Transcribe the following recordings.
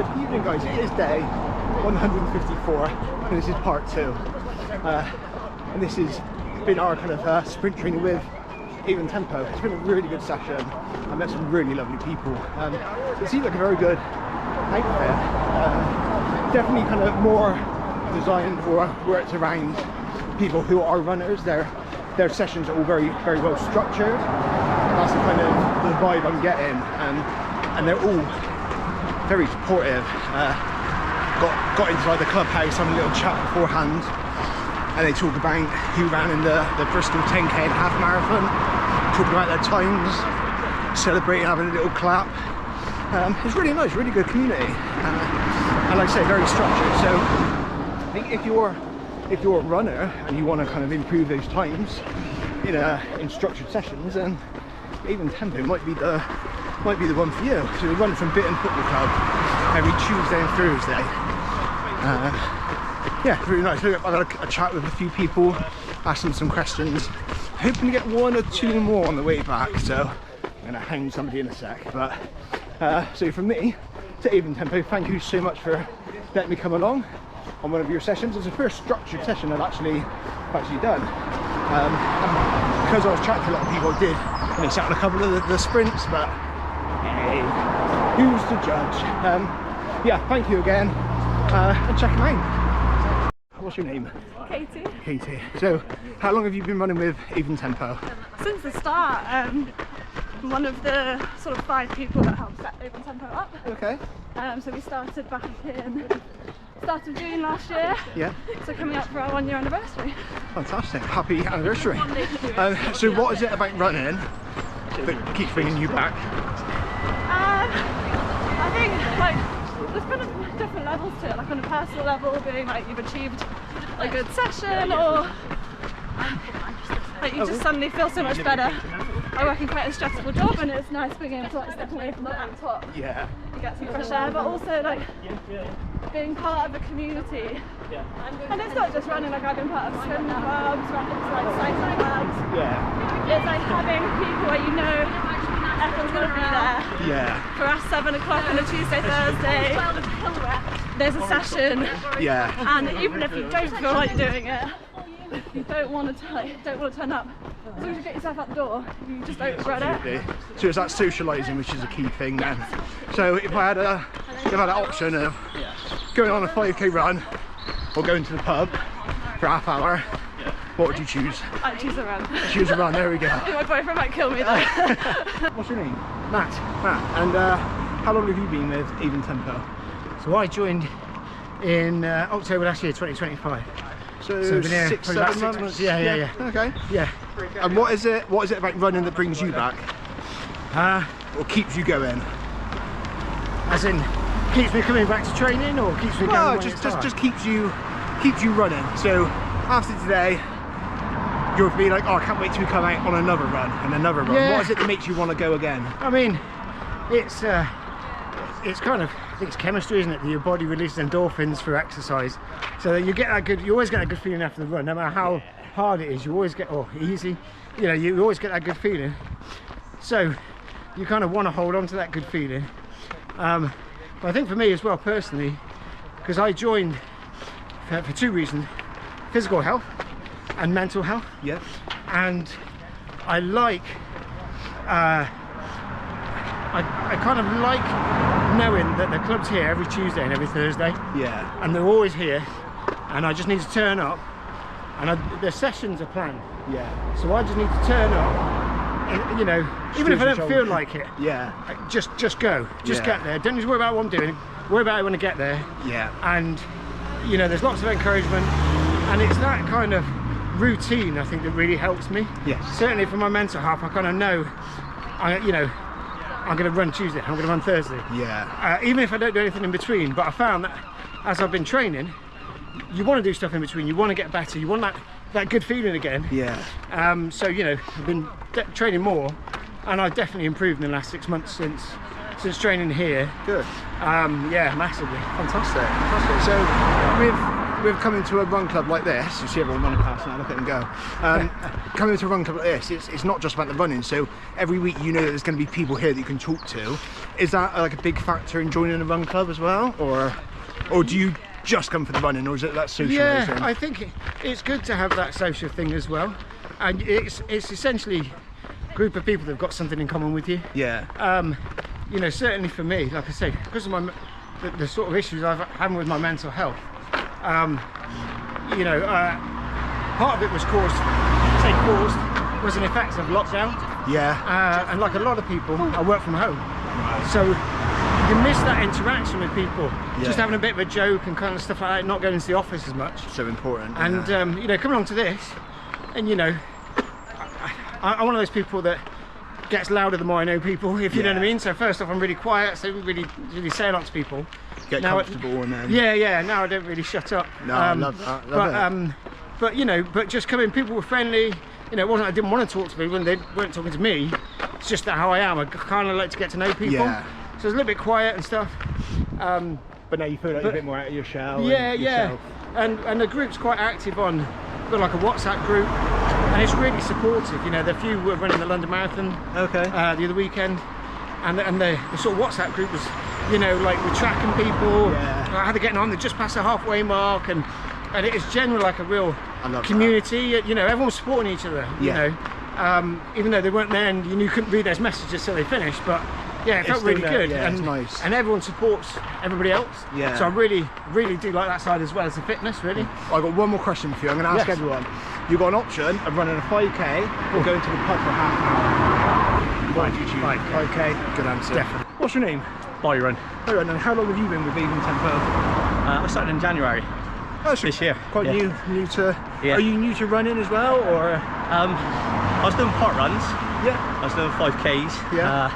Good evening guys, it is day 154 and this is part 2 and this has been our kind of sprint training with Avon Tempo. It's been a really good session. I met some really lovely people. It seems like a very good outfit, definitely kind of more designed or worked around people who are runners. Their sessions are all very well structured. That's the kind of the vibe I'm getting, and they're all very supportive. Got inside the clubhouse, having a little chat beforehand, and they talk about who ran in the Bristol 10k and half marathon, talking about their times, celebrating, having a little clap. It's really nice, really good community, and like I say, very structured. So I think if you're a runner and you want to kind of improve those times in structured sessions, then Avon Tempo might be the one for you. So we run from Bitton Football Club every Tuesday and Thursday. Yeah, really nice. I got a chat with a few people, asked them some questions, hoping to get 1 or 2 more on the way back, so I'm going to hang somebody in a sec. But so from me to Avon Tempo, thank you so much for letting me come along on one of your sessions. It's the first structured session I've actually done. And because I was chatting to a lot of people, I did only sat on a couple of the sprints, but hey, who's to judge? Yeah, thank you again, and check them out. What's your name? Katie. Katie. So, how long have you been running with Avon Tempo? Since the start. One of the sort of 5 people that helped set Avon Tempo up. Okay. So we started back in start of June last year. Yeah. So coming up for our 1-year anniversary. Fantastic. Happy anniversary. So what is it about running that keeps bringing you back? I think like there's kind of different levels to it. Like on a personal level, being like you've achieved a good session, or like you just suddenly feel so much better. I work in quite a stressful job, and it's nice being able to like step away from the top. Yeah. You get some fresh air, but also like being part of a community. And it's not just running, like I've been part of swim clubs, like cycling clubs. Yeah. It's like having people where you know everyone's going to be there. Yeah. For us, 7 o'clock on a Tuesday, Thursday, there's a session. Yeah. And even if you don't feel like doing it, you don't want to turn up. As long as you get yourself out the door, you just don't regret it. So it's that socialising which is a key thing then. So if I had an option of going on a 5k run or going to the pub for half hour, what would you choose? I'd choose a run. Choose a run, there we go. My boyfriend might kill me though. What's your name? Matt. And how long have you been with Avon Tempo? So I joined in October last year, 2025. So I've been here 6 months? Yeah. Okay. Yeah. And what is it about running that brings you back? Or keeps you going? As in, keeps me coming back to training, or keeps me going? No, just keeps you running. So after today, you'll be like, oh, I can't wait to come out on another run and another run. Yeah. What is it that makes you want to go again? I mean, it's kind of, I think it's chemistry, isn't it? Your body releases endorphins through exercise, so that you always get a good feeling after the run, no matter how hard it is. You always get, or easy, you always get that good feeling. So you kind of want to hold on to that good feeling. But I think for me as well, personally, because I joined for 2 reasons: physical health and mental health. Yeah. And I like, I kind of like knowing that the club's here every Tuesday and every Thursday. Yeah. And they're always here, and I just need to turn up, and the sessions are planned. Yeah. So I just need to turn up, and, even if I don't feel like it. Yeah. Just go. Just get there. Don't need to worry about what I'm doing. Worry about it when I get there. Yeah. And there's lots of encouragement, and it's that kind of routine I think that really helps me. Yes. Certainly for my mental health, I kind of know, I'm going to run Tuesday, I'm going to run Thursday. Yeah. Even if I don't do anything in between, but I found that as I've been training, you want to do stuff in between. You want to get better. You want that good feeling again. Yeah. So I've been training more, and I've definitely improved in the last 6 months since training here. Good. Yeah, massively. Fantastic. So with coming to a run club like this, you see everyone running past now, look at them go. Coming to a run club like this, it's not just about the running. So every week you know that there's going to be people here that you can talk to. Is that like a big factor in joining a run club as well, or do you just come for the running, or is it that social? Yeah, I think it's good to have that social thing as well, and it's essentially a group of people that've got something in common with you. Yeah. You know, certainly for me, like I say, because of the sort of issues I've had with my mental health, you know, part of it was caused was an effect of lockdown. Yeah. And like a lot of people, I work from home, so you miss that interaction with people, just having a bit of a joke and kind of stuff like that, not going into the office as much. So important. And you know, coming along to this, and you know, I'm one of those people that gets louder the more I know people, if you know what I mean. So first off, I'm really quiet, so really say a lot to people. Get now comfortable and then... Yeah, now I don't really shut up. No, I love that. But you know, just coming, people were friendly. You know, it wasn't I didn't want to talk to people when they weren't talking to me. It's just that how I am. I kind of like to get to know people. Yeah. So it's a little bit quiet and stuff. But now you feel like you're a bit more out of your shell. Yeah. And the group's quite active on, we've got like a WhatsApp group, and it's really supportive. You know, the few were running the London Marathon the other weekend, and the sort of WhatsApp group was, you know, like we're tracking people, how they're getting on. They're just past the halfway mark, and it is generally like a real community. That. You know, everyone's supporting each other. You know, even though they weren't there, and you couldn't read those messages till they finished, but. Yeah, it felt really good, and it's nice. And everyone supports everybody else. Yeah. So I really do like that side as well as the fitness, really. I've got one more question for you. I'm going to ask everyone. You've got an option of running a 5k or going to the pub for half an hour. 5k. Good answer. Definitely. What's your name? Byron. Byron, and how long have you been with Avon Tempo? I started in January this year. Quite new to. Yeah. Are you new to running as well, or? I was doing park runs. Yeah. I was doing 5Ks. Yeah.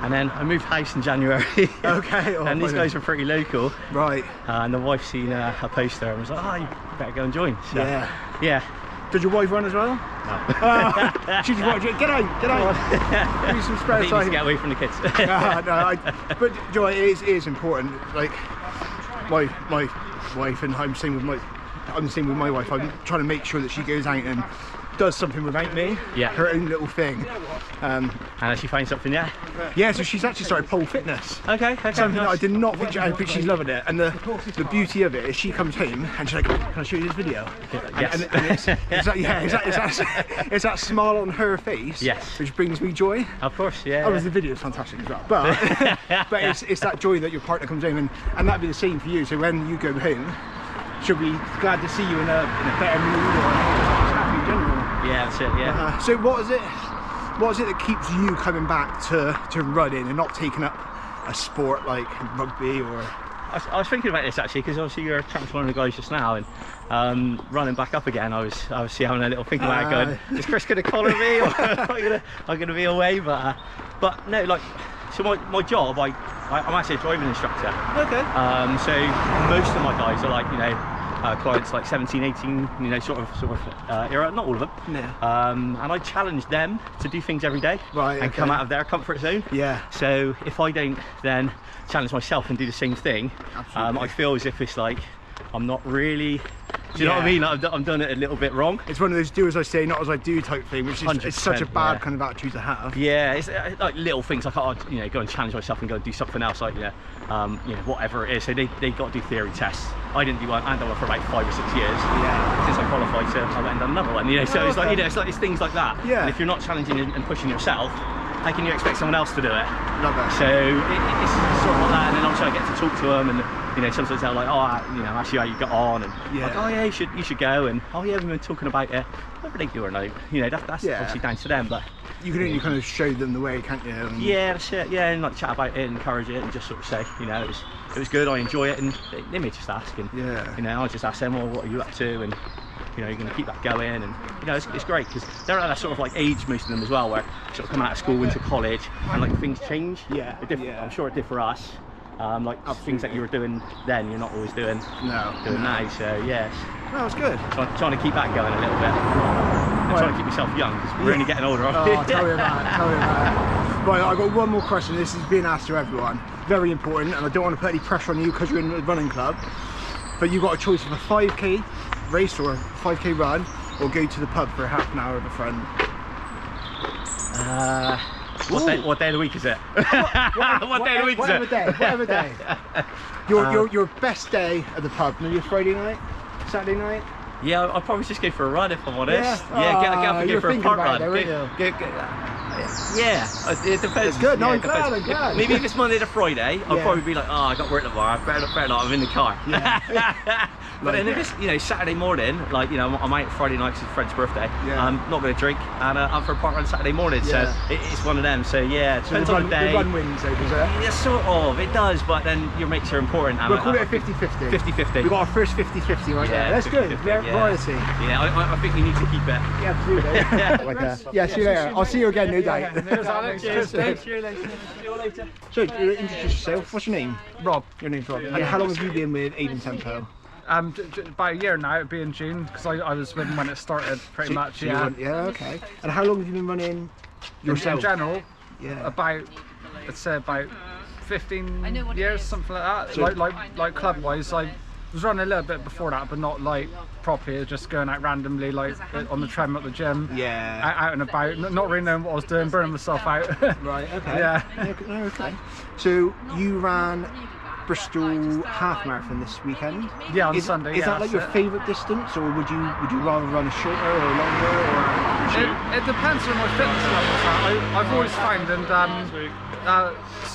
And then I moved house in January. Okay. And these guys were pretty local. Right. And the wife seen a poster and was like, oh, you better go and join. So, yeah. Did your wife run as well? No. She just wanted, get out. Give me some spare time. To get away from the kids. But you know, it is important. Like my wife, and I'm the same with my wife. I'm trying to make sure that she goes out and does something without me. Yeah. Her own little thing. And has she found something yet? Yeah, so she's actually started pole fitness. Okay. Something that I did not think she had, but she's loving it. And the beauty of it is she comes home and she's like, can I show you this video? Yes. And it's that smile on her face, which brings me joy. Of course, yeah. Oh, the video is fantastic as well. But it's that joy that your partner comes home, and that'd be the same for you. So when you go home, she'll be glad to see you in a better mood or happy in general. Yeah, that's it, yeah. So what is it that keeps you coming back to running and not taking up a sport like rugby or... I was thinking about this actually, because obviously you're chatting to one of the guys just now, and running back up again, I was obviously having a little think about it, going, is Chris going to collar me, or am I going to be away? But no, like, so my job, I'm actually a driving instructor. Okay. So most of my guys are like, you know, clients like 17, 18, you know, sort of era, not all of them. Yeah. And I challenge them to do things every day, and come out of their comfort zone. Yeah. So if I don't then challenge myself and do the same thing, I feel as if it's like I'm not really, do you know what I mean? I'm doing it a little bit wrong. It's one of those do as I say, not as I do type thing, which is it's such a bad kind of attitude to have. Yeah, it's like little things like I'd, you know, go and challenge myself and go and do something else, like, you know, whatever it is. So they got to do theory tests. I didn't do one, and done one for about 5 or 6 years. Yeah. Since I qualified, so I went and done another one. You know, so it's like, you know, it's things like that. Yeah. And if you're not challenging and pushing yourself, how can you expect someone else to do it? Love that. So it's sort of like that, and then obviously I get to talk to them, and you know, sometimes they're like, oh, you know, ask you how you got on, and like, oh yeah, you should go, and oh yeah, we've been talking about it. Whether they do or not, you know, that's obviously down to them, but you can only kind of show them the way, can't you? And yeah, that's it. Yeah, and like chat about it, encourage it, and just sort of say, you know, it was good, I enjoy it, and they may just ask, and you know, I just ask them, well, what are you up to, and you know, you're going to keep that going, and you know, it's great because they're at that sort of like age, most of them as well, where sort of coming out of school into college, and like things change. I'm sure it did for us. Like things that you were doing then, you're not always doing now. So yes, no, it's good. So I'm trying to keep that going a little bit, and trying to keep myself young because we're only getting older. Oh, tell me about it. Right, I've got one more question. This is being asked to everyone. Very important, and I don't want to put any pressure on you because you're in the running club. but you got a choice of a 5k race or a 5k run, or go to the pub for half an hour with a friend. What day of the week is it? What day of the week is it? Whatever day. Your best day at the pub, maybe a Friday night, Saturday night? Yeah, I'll probably just go for a run if I'm honest. Yeah, get up and go for a park run. Yeah, it depends. It's good. No, Yeah, I'm glad. I'm glad. Maybe if it's Monday to Friday, I'll probably be like, oh, I got work tomorrow. Better not. I'm in the car. Yeah. But then if it's Saturday morning, like I'm out Friday night 'cause it's a friend's birthday. Yeah. I'm not going to drink, and I'm for a park run Saturday morning. Yeah. So it's one of them. So yeah, it So depends on the day. The run wins, though, does it? Yeah, sort of. It does, but then your mates are important. We'll call it a 50-50. 50-50. We got our first 50-50 right there. That's 50-50, good. Variety. Yeah, I think you need to keep it. Yeah, absolutely. Yeah, see you later. I'll see you again, no doubt. Cheers. See you later. So, introduce yourself. What's your name? Rob. Your name's Rob. And how long have you been with Avon Tempo? About a year now, it'd be in June, because I was with them when it started, pretty much, Yeah, okay. And how long have you been running yourself? In general, Yeah. about, I'd say about 15 years, something like that. So- like club-wise, I was running a little bit before that, but not like properly, it was just going out randomly, like on the treadmill at the gym. Yeah. Out and about, not really knowing what I was doing, burning myself out. Right, okay. Yeah. Okay. So, you ran Bristol half marathon this weekend. Yeah, on Sunday. Is yeah, that like your that's it. favourite distance, or would you rather run a shorter or longer? Or It depends on my fitness levels. I've always found, and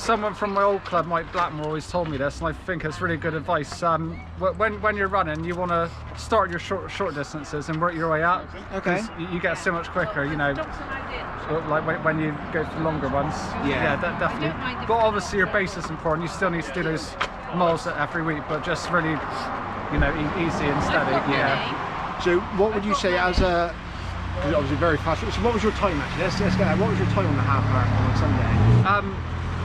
someone from my old club, Mike Blackmore, always told me this, and I think it's really good advice. When you're running, you want to start your short distances and work your way up. Okay. 'Cause you get so much quicker, like when you go for longer ones. Yeah. Definitely. But obviously your base is important. You still need to do those miles every week, but just really, easy and steady. Yeah. So, what would you say as a? Because obviously very fast. So, what was your time actually? Let's get that. What was your time on the half marathon on Sunday?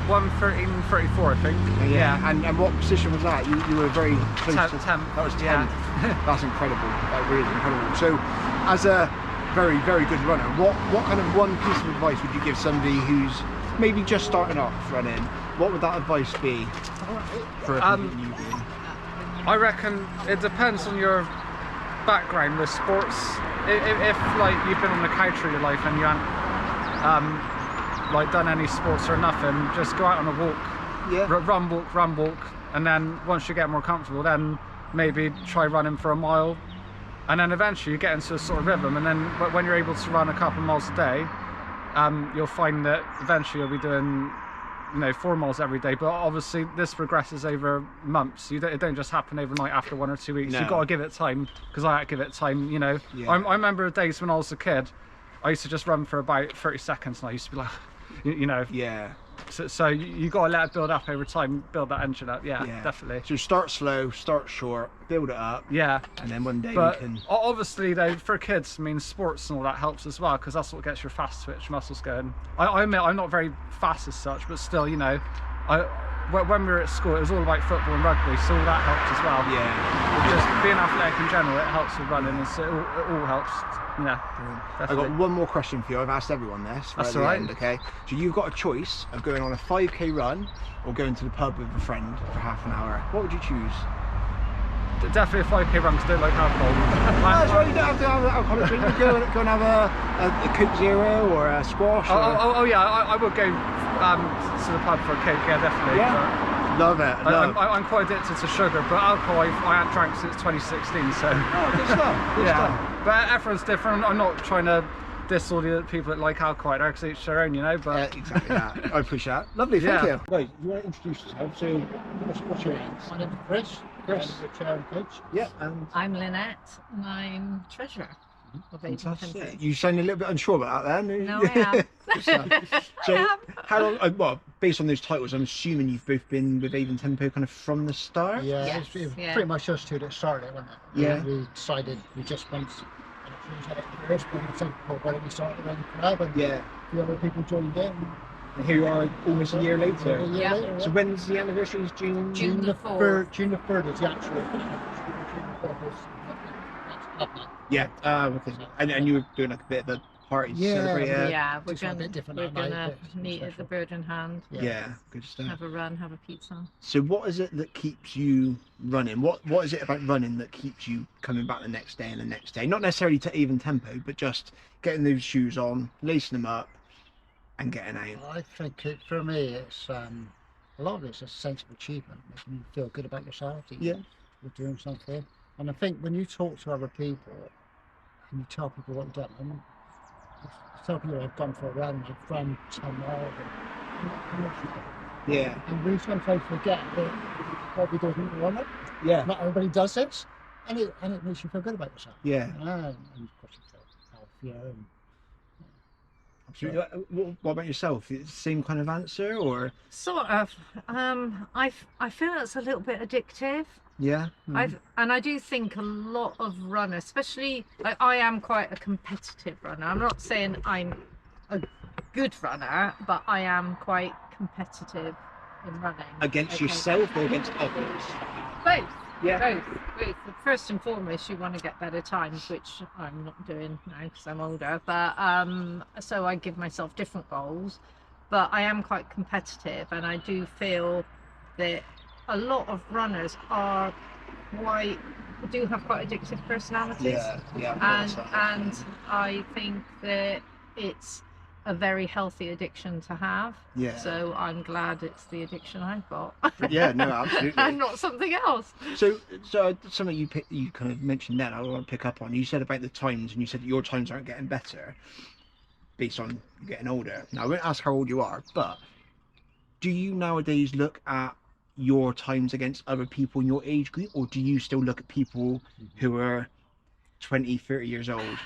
1:13:34, I think. Yeah. And what position was that? You were very close to. 10th. That was 10th. Yeah. That's incredible. That really is incredible. So, as a very, very good runner, what kind of one piece of advice would you give somebody who's maybe just starting off running? What would that advice be for a newbie? I reckon it depends on your background with sports. If like you've been on the couch all your life and you haven't like done any sports or nothing, just go out on a walk. Yeah. Run walk, and then once you get more comfortable, then maybe try running for a mile, and then eventually you get into a sort of rhythm, and then when you're able to run a couple of miles a day, you'll find that eventually you'll be doing 4 miles every day. But obviously this progresses over months. It don't just happen overnight after 1 or 2 weeks. No. You've got to give it time, because I had to give it time. Yeah. I remember the days when I was a kid, I used to just run for about 30 seconds, and I used to be like, Yeah. so you got to let it build up over time, build that engine up. Yeah, definitely. So start slow, start short, build it up, Yeah. and then one day But you can. obviously, though, for kids, I mean, sports and all that helps as well, because that's what gets your fast twitch muscles going. I admit I'm not very fast as such, but still, when we were at school, it was all about football and rugby, so all that helped as well. Yeah. But just being athletic in general, it helps with running, and so it all helps. Yeah, I've definitely. got one more question for you. I've asked everyone this. That's at the all right. end, okay. So you've got a choice of going on a 5k run or going to the pub with a friend for half an hour. What would you choose? Definitely a 5k run, because I don't like alcohol. That's right, you don't have to have an alcoholic drink. You go and have a Coke Zero or a squash. Oh yeah, I would go to the pub for a Coke, yeah, definitely. Yeah. Love it. I'm quite addicted to sugar, but alcohol I haven't drank since 2016, so. Oh, good stuff. Good stuff. But everyone's different. I'm not trying to diss all the people that like alcohol out there, because each their own, But Exactly that. I appreciate that. Lovely, thank you. Right, you want to introduce yourself? So, what's your name? My name's Chris. Chris. I'm the chair and coach. Yeah, and I'm Lynette, and I'm treasurer of Avon Tempo. you sound a little bit unsure about that, then. No, I am. So, how long? Well, based on those titles, I'm assuming you've both been with Avon Tempo kind of from the start. Yeah, Yes, it was yeah. pretty much us two that started it, wasn't it? Yeah. We decided we just went and choose it first, but we said, well, why don't we start it around the club, and Yeah. the other people joined in. And here you are, almost a year later. A year Yeah. later, So when's the anniversary? Is June? June the 4th. June the 3rd is the actual anniversary. June the 4th is next club month. Yeah. Okay. And you were doing like a bit of a party to celebrate it. Yeah, we're Just a bit different that night, gonna but meet at the Bird in Hand, Yeah, good stuff. have a run, have a pizza. So what is it that keeps you running? What is it about running that keeps you coming back the next day and the next day? Not necessarily to Avon Tempo, but just getting those shoes on, lacing them up, and getting out. I think for me, it's a lot of it's a sense of achievement. Makes you feel good about yourself. That Yeah. you're doing something. And I think when you talk to other people and you tell people what you've done, and tell people I've gone for a run, I've run 10 miles, Yeah. and we sometimes forget that what we do isn't run it. Yeah. Not everybody does it, and it makes you feel good about yourself. Yeah. And of course you feel healthier. And, So, what about yourself? It's the same kind of answer, or? Sort of. I feel it's a little bit addictive. Yeah. And I do think a lot of runners, especially like I am quite a competitive runner. I'm not saying I'm a good runner, but I am quite competitive in running. Against yourself or against others? Both. Yeah. Both. First and foremost, you want to get better times, which I'm not doing now because I'm older. But so I give myself different goals. But I am quite competitive, and I do feel that a lot of runners do have quite addictive personalities. And I think that it's a very healthy addiction to have. Yeah. So I'm glad it's the addiction I've got. Yeah, no, absolutely. And not something else. So something you kind of mentioned then, I want to pick up on. You said about the times, and you said that your times aren't getting better based on you getting older. Now, I won't ask how old you are, but do you nowadays look at your times against other people in your age group, or do you still look at people who are 20, 30 years old?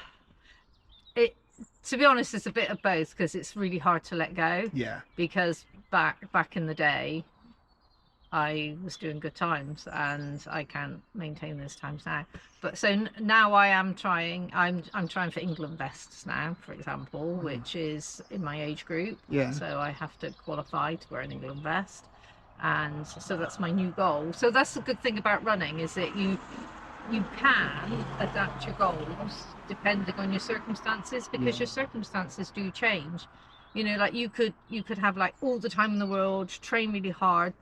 To be honest, it's a bit of both, because it's really hard to let go. Yeah. Because back in the day, I was doing good times, and I can't maintain those times now. But so now I am trying. I'm trying for England vests now, for example, which is in my age group. Yeah. So I have to qualify to wear an England vest, and so that's my new goal. So that's the good thing about running, is that you can adapt your goals depending on your circumstances, because your circumstances do change. You know, like you could have like all the time in the world, train really hard,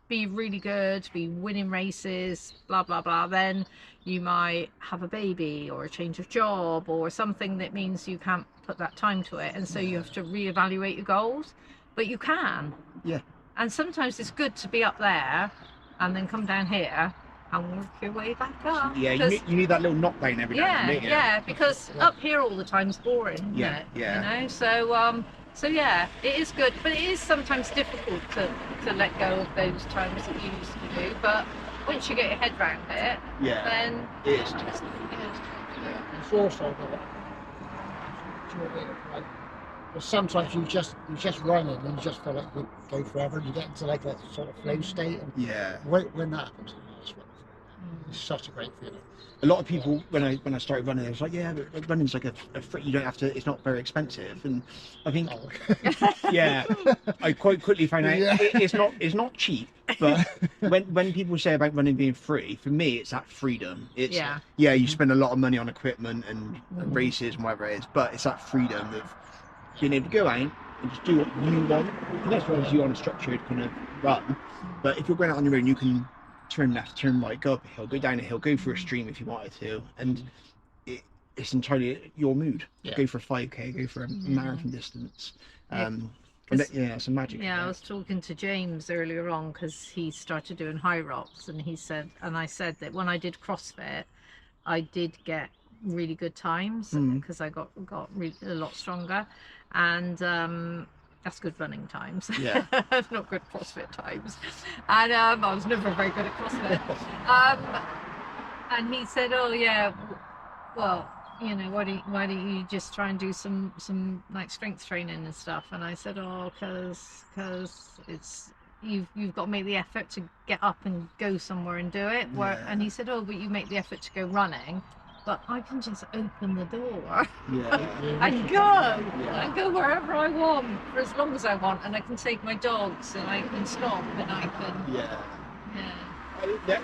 be really good, be winning races, blah blah blah. Then you might have a baby or a change of job or something that means you can't put that time to it, and so you have to reevaluate your goals. But you can. Yeah. And sometimes it's good to be up there and then come down here and work your way back up. Yeah, you need that little knockdown every now and then. Yeah, because up here all the time's boring, isn't it? Yeah. You know, so yeah, it is good, but it is sometimes difficult to let go of those times that you used to do. But once you get your head around it, then it is. It's also but sometimes you just run it and you just feel like you go forever, and you get into like a sort of flow state. And when that happens, it's such a great feeling. A lot of people, when I started running, I was like, yeah, but running's like a free, you don't have to, it's not very expensive. And I think, I quite quickly found out it's not cheap. But when people say about running being free, for me, it's that freedom. It's you spend a lot of money on equipment and races and whatever it is, but it's that freedom of being able to go out and just do what you want. And that's why you're on a structured kind of run. But if you're going out on your own, you can turn left, turn right, go up a hill, go down a hill, go for a stream if you wanted to, and it's entirely your mood. Go for a 5k, go for a marathon distance. It's a magic. I was talking to James earlier on, because he started doing high rocks, and I said that when I did CrossFit, I did get really good times because I got a lot stronger, and that's good running times. Not good CrossFit times. And I was never very good at CrossFit. And he said, oh yeah, well, you know, why don't you just try and do some like strength training and stuff? And I said, oh, because it's you've got to make the effort to get up and go somewhere and do it. And he said, oh, but you make the effort to go running, but I can just open the door and go wherever I want for as long as I want, and I can take my dogs, and I can stop, and I can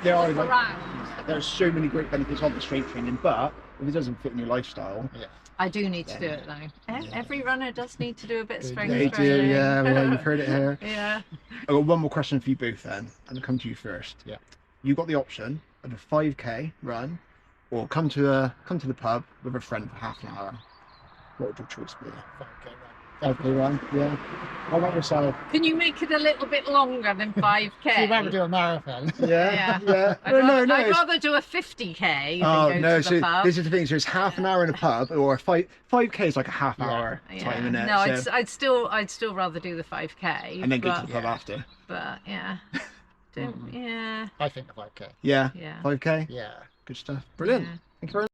there are so many great benefits of the strength training, but if it doesn't fit in your lifestyle. Yeah. I do need to do it though. Every runner does need to do a bit of strength They do, training. yeah, you've heard it here. Yeah. I've got one more question for you both then. I'm gonna come to you first. Yeah. You got the option of a 5k run or come to the pub with a friend for half an hour. What would your choice be? 5k run, yeah. How about yourself? Can you make it a little bit longer than 5k? You'd rather do a marathon. Yeah, Yeah. yeah. I'd it's- rather do a 50k Oh than go no! to the So pub. this is the thing. So it's half an hour in a pub, or 5k is like a half hour Yeah. time in it. No, so, I'd still rather do the 5k. and then go to but, the pub after. But yeah, yeah, I think the 5k. Yeah. yeah. 5k. Yeah. Good stuff. Brilliant. Yeah. Thank you very much.